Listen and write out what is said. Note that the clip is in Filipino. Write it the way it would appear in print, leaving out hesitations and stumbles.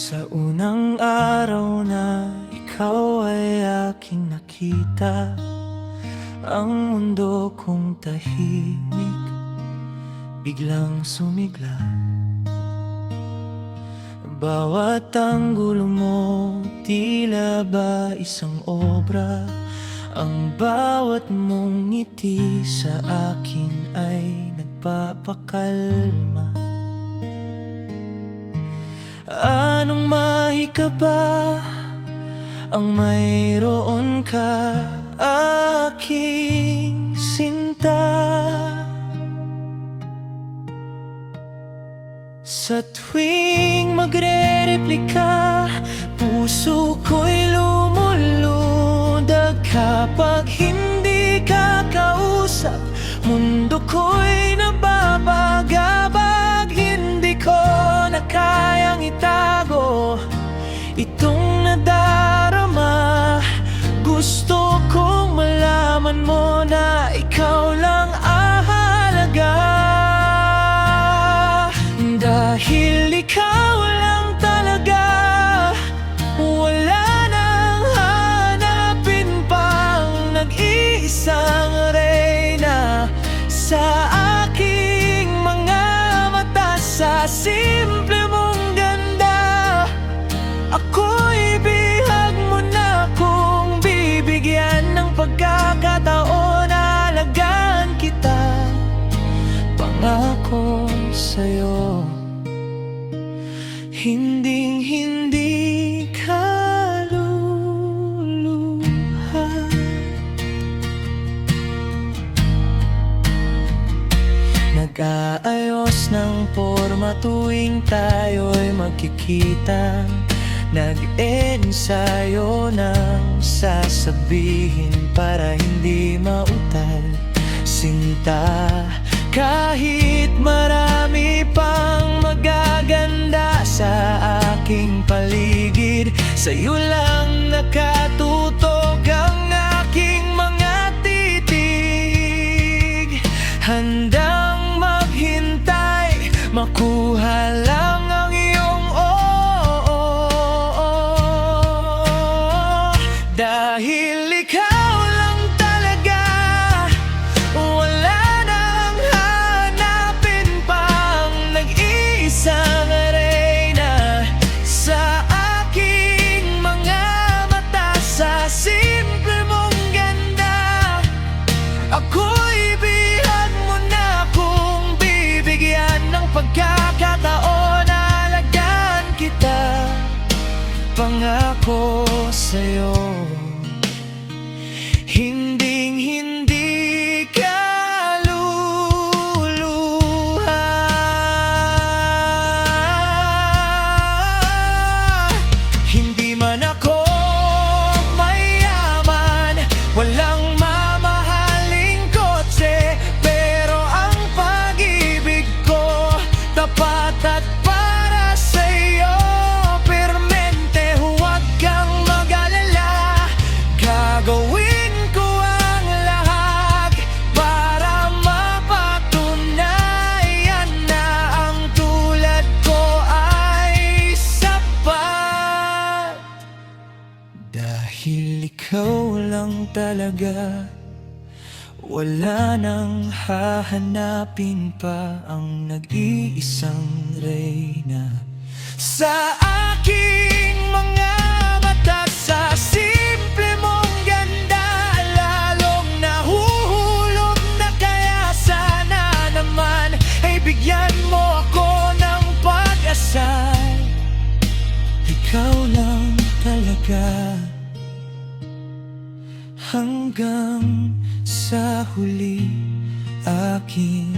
Sa unang araw na ikaw ay aking nakita, ang mundo kong tahimik biglang sumigla. Bawat anggulo mo tila ba isang obra, ang bawat mong ngiti sa akin ay nagpapakalma. Anong mahika ba ang mayroon ka, aking sinta? Sa tuwing magre-replika, puso ko'y lumulundag. Kapag hindi ka kausap, mundo ko'y nababagabag. Hindi ko na kayang itago itong nadarama. Gusto kong malaman mo na ikaw lang ahalaga. Dahil ikaw lang talaga, wala nang hanapin pang nag-iisang reyna. Sa aking mga mata, sa simple mong ganda, ako'y bihag mo na kung bibigyan ng pagkakataon. Alagaan kita, pangako sa'yo, hinding-hindi ka luluha. Nag-aayos ng forma tuwing tayo'y magkikita, nag-ensayo ng sasabihin para hindi mautal. Sinta, kahit marami pang magaganda sa aking paligid, sa'yo lang nakatutok ang aking mga titig. Handang maghintay, makuha lang ang iyong oo. Dahil ikaw lang talaga, wala nang hanapin pang nag-iisang reyna. Sa aking mga mata, sa simple mong ganda, ako'y bihag mo na kung bibigyan ng pagkakataon. Alagaan kita, pangako sa'yo, hinding-hindi ka luluha. Hindi man ako mayaman, walang mamahaling kotse, pero ang pag-ibig ko tapat at para sa'yo. Permente, huwag kang mag-alala, gagawin ko ang lahat para mapatunayan na ang tulad ko ay sapat. Dahil ikaw lang talaga, wala nang hahanapin pa ang nag-iisang reyna. Sa aking mga mata, sa simple mong ganda, lalong nahuhulog na. Kaya sana naman ay bigyan mo ako ng pag-asa. Ikaw lang talaga, hanggang sa huli aking